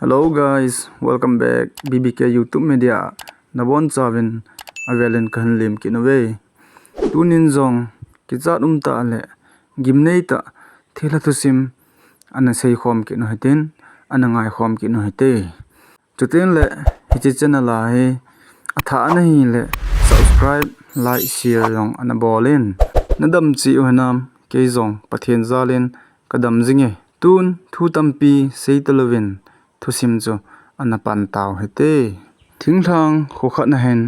Hello guys, welcome back BBK YouTube Media. Nabon chawin avelin kanlim kinaway. Tunin zong kizat ta ale gimnei ta thela thusim ana sei khom kino hitin ana ngai khom kino hite. Tutin le hichi channel la he atha ana hi le subscribe like share long ana bolin nadam chi uhnam ke zong pathian zalin kadam zinge tun thu tampi sei talovin thusim cho anapan taw hete thingthang kho khat na hen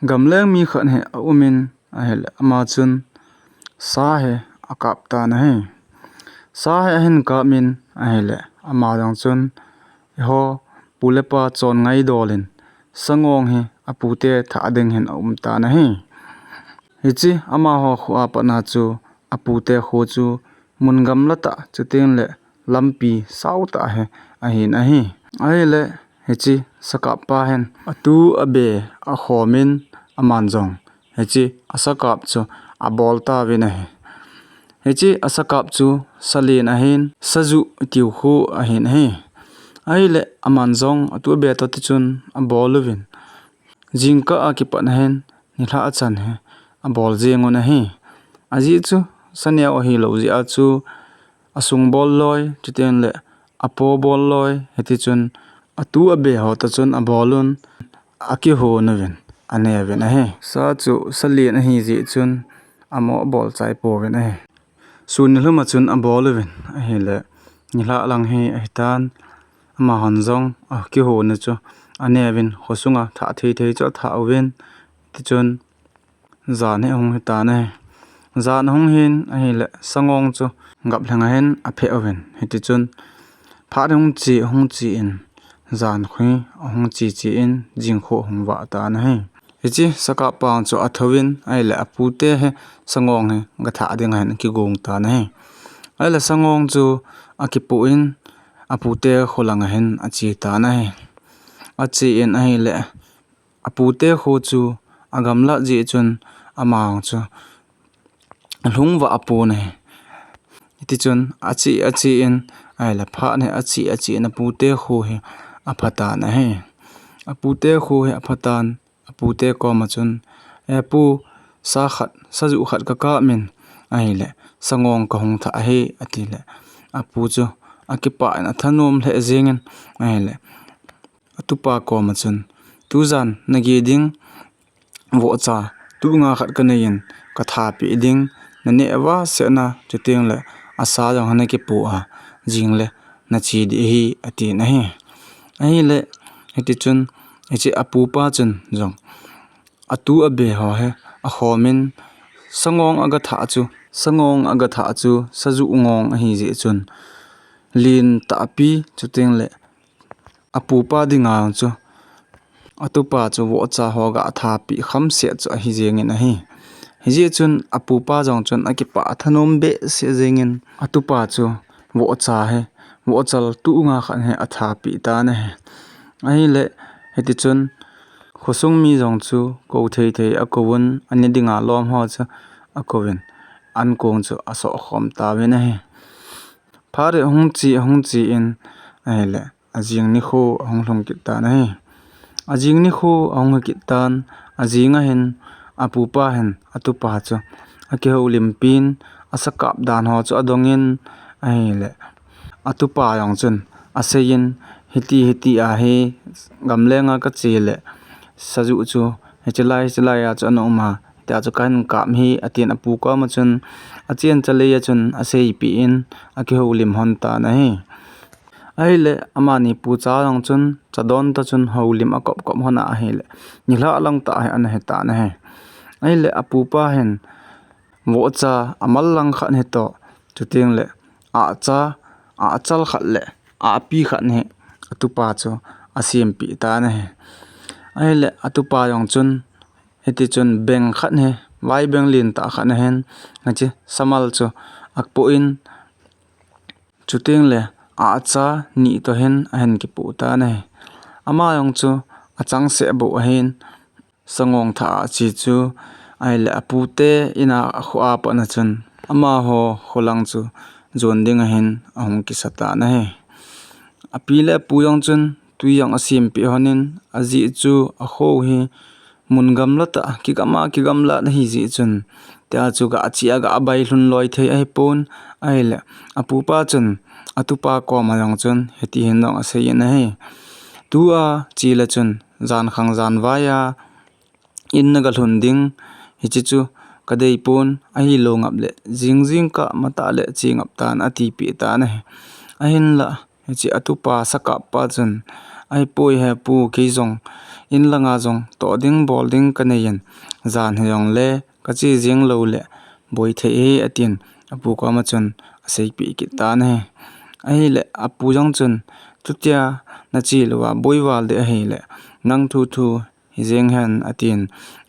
gamleng mi khat he umin a hel ama chun sa he akap ta na he sa he hen ka min a hele ama dang chun ho pulepa chon ngai dolin sangong he apute tha ding hen ta na he hichi ama ho khuwa pa na chu apute kho chu mungam lata chutin le lampi sau ta he a hin a hi ai le hichi sakap pa hen atu abe a khomin amanjong hichi asakap chu abol ta win a he hichi asakap chu salin a hin saju tiu khu a hin he ai le amanjong atu be to ti chun abol win jingka akipan hen nitha achan he abol jengon a he aji chu sania o hi lo ji a chu asung bol loi chiten le apo bol loi heti chun atu abe ho ta chun abolun aki ho nawen ane wen a he sa chu salin a hi ji chun amo bol chai po wen a he sun hluma chun abol wen a he le nila lang he a hitan ama hanjong a ki ho na chu ane wen khosunga tha thei thei cho tha wen ti chun zan he hong ta na zan hong hin a he le sangong chu ngap hlenga hen a phe awen heti chun pha hong chi in zan khui hong chi in jingkho hong wa ta na he hichi saka pa chu athawin ai le apute he sangong he gatha ding han ki gong ta na he ai le sangong chu akipu in apute kholang hen achi ta na he achi in ai le apute kho chu agamla ji chun amang chu lungwa apu na he ti chun achi in ai la pha ne achi na pute kho he aphata na he apute kho he aphatan apute ko ma chun pu sa khat saju khat ka min ai le sangong ka hong tha he ati le apu chu akipa na thanom le jengin ai le atupa ko ma chun tuzan nagi ding wo cha tu nga khat ka nein ka tha pi ding na ne wa se na chuting le asa jang hane ki pu a jing le na chi di hi ati na he ai le heti chun hichi apu pa chun jong atu abe ho he a khomin sangong aga tha chu saju ngong a hi ji chun lin ta pi chuting le apu pa dinga chu atupa chu wo cha ho ga tha pi kham se chu a hi jengin a hi hiji chun apu pa jong chun akipa thanom be se jengin atupa chu wo cha he wo chal tu nga khan he atha pi ta na he ai le heti chun khosung mi jong chu ko thei thei akowun ani dinga lom ho cha akowin an kong chu aso khom ta we na he phare hong chi in ai le ajing ni kho hong hlom ki ta na he ajing ni kho hong ki tan ajinga hen apu pa hen atupa chu ake ho limpin asakap dan ho chu adongin ai le atupa yong chun asein heti a he gamlenga ka chele saju chu hechelai ya chu anoma ta chu kan kam hi atin apu ko ma chun achen chale ya chun asei pi in ake ho lim hon ta na he ai le amani pu cha yong chun chadon ta chun ho lim akop hona a he le nila lang ta he an he ta na he ai le apu pa hen wo cha amal lang khan he to chuting le a chal khat le a pi khat ne atupa chu asim pi ta na he ai le atupa yong chun heti chun beng khat ne wai beng lin ta khat na hen achi samal chu akpo in chuting le a cha ni to hen ki pu ta na he ama yong chu achang se bo hen sangong tha chi chu ai le apute ina khwa pa na chun ama ho kholang chu zon ding hen ahong ki sata na he apile puyong chun tuyang asim pi honin azi chu a kho hi mun gam lata ki gam la hi zi chun tia chu ga achia ga abai hlun loi thei ai pon ai le apu pa chun atupa ko ma yang chun heti hin dong ase yen he tua chi la chun zan khang zan waya in na ga hlun ding hi chi chu kadei pon ai lo ngap le jing ka mata le chi ngap tan ati pi ta na ahin la chi atupa saka pa chun ai poi he pu ke zong in langa zong to ding bol ding kaneyan zan hyong le ka chi jing lo le boi the e atin apu ko ma chun sei pi ki ta ne ai le apu jong chun tutia na chi lowa boi wal de he le nang thu hi jeng han atin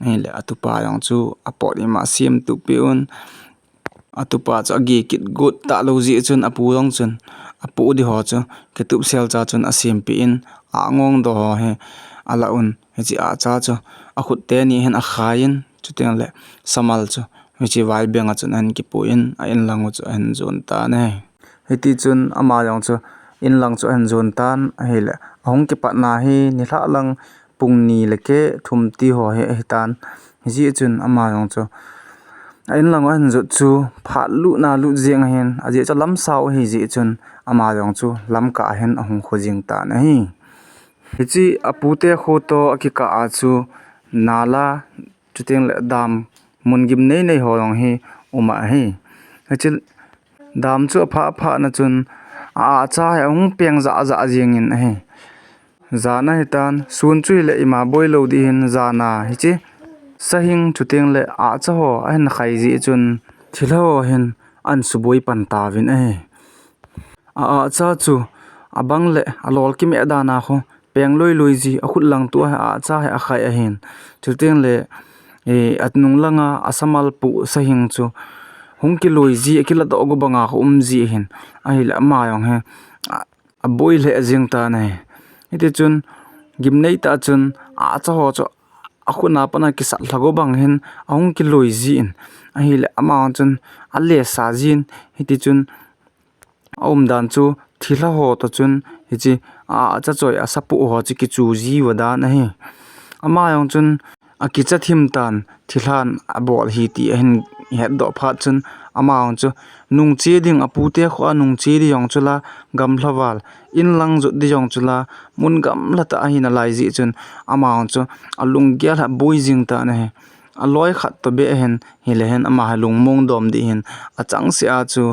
ai le atupa yang chu apot ima sim tu piun atupa cha gi kit gut ta lo ji chun apu jong chun apu di ho chu ketup sel cha chun asim pi in a ngong do ho he ala un he chi a cha chu a khut te ni hen a khain chuteng le samal chu he chi wai benga chun an ki pu in a in lang chu an zon ta ne heti chun ama yang chu in lang chu an zon tan a he le ahong ki pa na hi ni hla lang pung ni le ke thum ti ho he tan ji chun ama yang chu in lang an zu chu pha lu na lu jeng hen a je cha lam sau hi ji chun ama yang chu lam ka hen ahong khojing ta na hi hichi apute kho to akika a chu nala chuteng le dam mungim nei ho long hi uma hi hachil dam chu pha na chun a cha ong peng za jing in he zana hitan sun chu le ima boi lo di hin zana hichi sahing chuteng le a cha ho an khai ji chun thilo hin an suboi pan ta win a cha chu abang le alol ki me dana kho peng loi ji a khut lang tu a cha a khai a hin chuteng le atnung langa asamal pu sahing chu hung ki loi ji akila do go banga ji hin ai la ma yong he a boi le jing ta ne ite chun gimnei ta chun a cha ho chu a khuna pana ki sa thago bang hin ahung ki loi ji in ai le ama chun a le sa jin ite chun om dan chu thila ho to chun hi chi a cha choi a sapu ho chi ki chu ji wada na he ama yong chun a ki cha thim tan thilan a bol hi ti hen he do pha chun ama yong chu nung che ding apu te kho nung che di yong chula gam hlawal in lang zu di yong chula mun gam la ta hi na lai ji chun ama yong chu alung gya la boi jing ta na he a loi khat to be hen hi le hen ama lung mong dom di hin a chang se a chu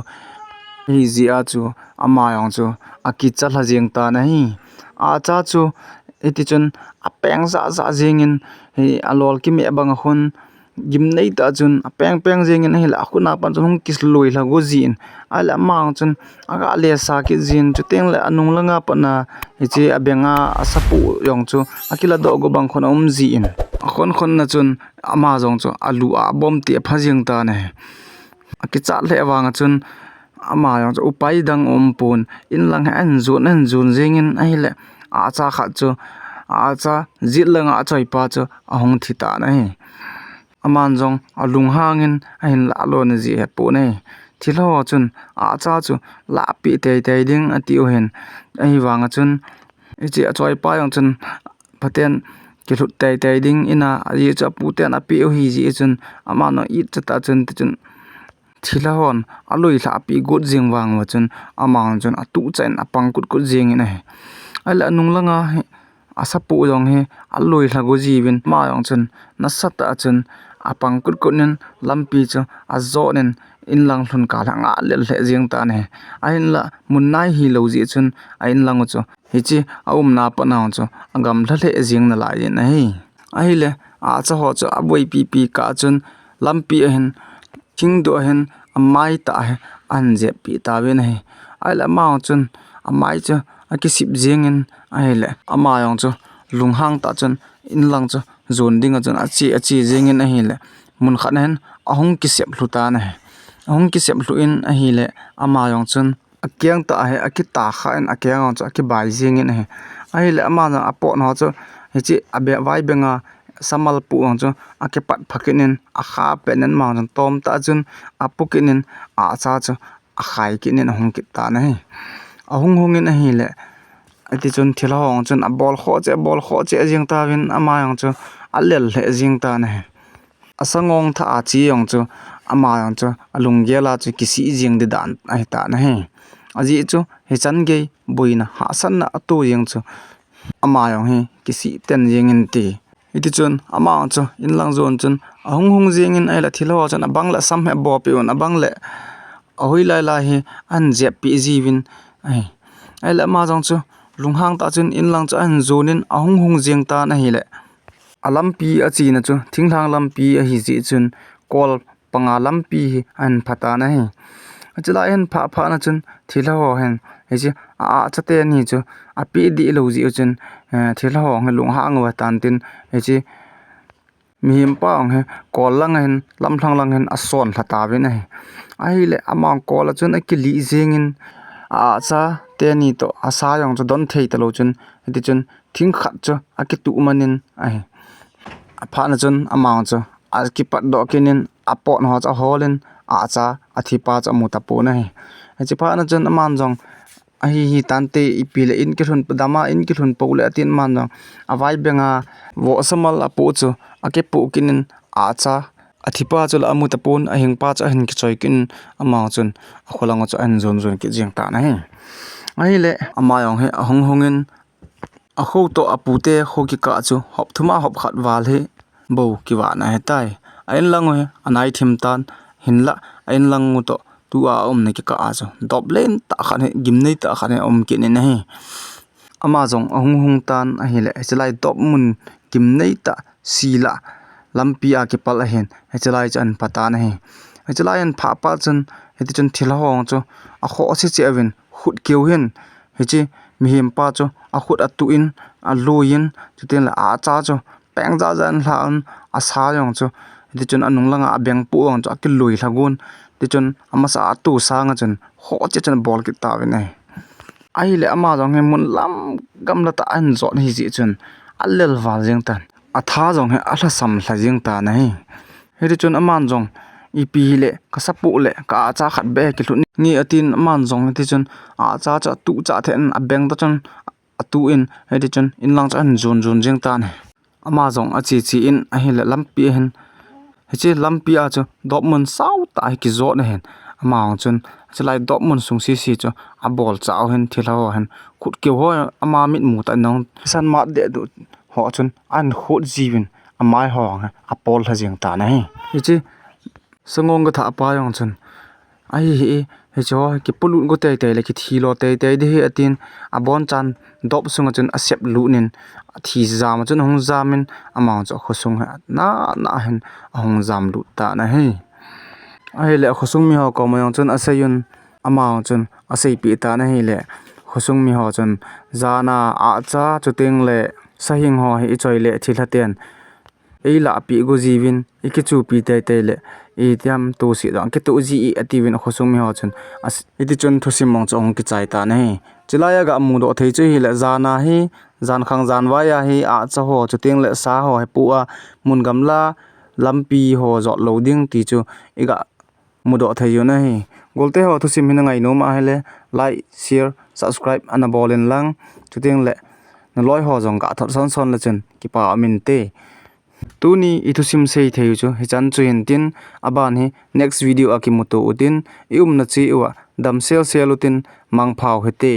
hi ji a chu ama yong chu a ki cha la jing ta na hi a cha chu eti chun a peng za jing in hi alol ki me bang khon gim nei ta chun a peng jing in hi la khuna pan chun kis loi la go jin ala mang chun aga le sa ki jin chu teng le anung langa pana hi che abenga asapu yong chu akila do go bang khon ji in khon na chun ama jong chu alu a bom te phajing ta ne aki cha le wang chun ama yang chu upai dang pun in lang an zun jingin ai le a cha kha chu a cha zit langa choi pa chu ahong thita na he aman jong alung hangin ahin la lo na ji he pu ne thilo chun a cha chu la pi te ding atiu hen ai wanga chun ichi choi pa yang chun paten ki lut te ding ina ai cha pu ten api hi ji chun ama no I cha ta chun thilahon aloi hla pi gut jing wang wa chun amang chun atu chen apang kut jing ina he ala nung langa asapu yong he aloi hla go jiwin ma yong chun na sata chun apang kut nen lampi chu azo nen in lang hlun ka langa le jing ta ne ain la munnai hi lo ji chun ain lang chu hi chi aum na pa na chu agam thla le jing na la yin he ai le a cha ho chu aboi pi ka chun lampi hen king do hen amai ta he an je pi ta ve ne ai la ma chun amai chu aki sip jengin ai le ama yong chu lunghang ta chun in lang chu zon ding a chun achi jengin a hi le mun khan hen ahong ki sep hluta na he ahong ki sep hlu in a hi le ama yong chun akyang ta he akita kha en akyang chu aki bai jengin he ai le ama na apo no chu hi chi abe vai benga samal pu ang chu akepat phakinin a kha penen ma jong tom ta chun apukinin a cha chu a khai kinin hong ki ta na he ahong in a hi le ati chun thila hong chun a ball kho che jing ta win ama yang chu a lel le jing ta na asangong tha a chi yong chu ama yang chu alung gela chu kisi jing de dan ai ta na he aji chu he chan ge buina ha san na to yeng chu ama yong he kisi ten jing in ti iti chun ama chu in lang zon chun ahung hung jing in ai la thilo chun abang la sam he bo pe on abang le ahoi lai la hi an je pi ji win ai la ma jong chu lunghang ta chun in lang chu an zonin ahung hung jing ta na hi le alampi achi na chu thingthang lampi a hi ji chun kol panga lampi hi an phata na hi achila en pha na chun thila ho hen he ji a chate ni chu a pi di lo ji chun thila ho nge lung hang wa tan tin he ji mi him pa ong he kol lang hen lam thlang lang hen a son phata ve na hi ai le amang kol chun a ki li jing in a cha te ni to asa yong chu don thei ta lo chun he chun thing khat chu a ki tu manin ai pha na chun amang chu a ki pat do kinin a po no cha holin a cha a thi pa cha mu ta po na he chi pha na chun aman jong a hi tan te ipile in ki thun dama in ki thun po le tin man jong a vai benga wo samal a po chu a ke po kinin a cha a thi pa chu la mu ta pon a hing pa cha hin ki choi kin amang chun a kholang chu an zon ki jing ta na he ai le ama yong he hong hongin a kho to apute kho ki ka chu hop thuma hop khat wal he bo ki wa na he tai ain lang he anai thim tan hinla ain lang mu to tu a ne ki ka a chu dop len ta khan he gim nei ta khan he ki ne na he ama jong ahung hung tan a hi le chelai dop mun gim nei ta sila lampi a ki pal a hen he chelai chan pata na he chelai an pha pa chun he ti chun thila hong chu a kho si che win khut keu hen he chi mi him pa chu a khut a tu in a loin chutin la a cha chu peng za jan hla an a sa yong chu ti chun anung langa a beng pu ang chu a ki loi thlagun ti chun ama sa tu sang a chun ho che chun bol ki ta win ai le ama jong he mun lam gam la ta an zo hi ji chun a lel wal jeng tan a tha jong he a hla sam hla jeng ta na he ti chun aman jong ipi le ka sapu le ka cha khat be ki thun ni atin man jong ti chun a cha tu cha then a beng ta chun a tu in he ti chun in lang cha an zon jeng ta ne ama jong a chi in a hi le lampi hen he chi lampi a chu dop mun sau ta ki zo na hen ama ong chun chlai dop mun sung si chu a bol chaw hen thila ho hen khut ke ho ama mit mu ta nong san ma de du ho chun an khut jiwin amai ho a pol ha jeng ta na he chi sangong ga tha pa yong chun ai he cho ki pulun go te le ki thilo te de he atin a bon chan dop sunga chun a sep lu nin thi jam chun hong jamin amang cho khosung na hen hong jam lu ta na he ai le khosung mi ho ko mayong chun asayun amang chun asai pi ta na he le khosung mi ho chun jana a cha chuting le sahing ho hi choi le thilhaten eila pi go jiwin ikichu pi te le etiam to si dang ke to ji atiwin khosung mi ho chun as iti chun thusim mong chong ki chai ta nei chilaya ga mu do thei chu hi le jana hi jan khang jan wa ya hi a cha ho chuting le sa ho he pu a mun gamla lampi ho zo loading ti chu iga mu do thei yo na hi golte ho thusim hin ngai no ma hele like share subscribe ana bolin lang chuting le na loi ho jong ga thot son la chen ki pa amin te tuni itusim sei thei chu hechan chu hin tin aban hi next video akimuto udin na chi wa dam sel selutin mang phau hete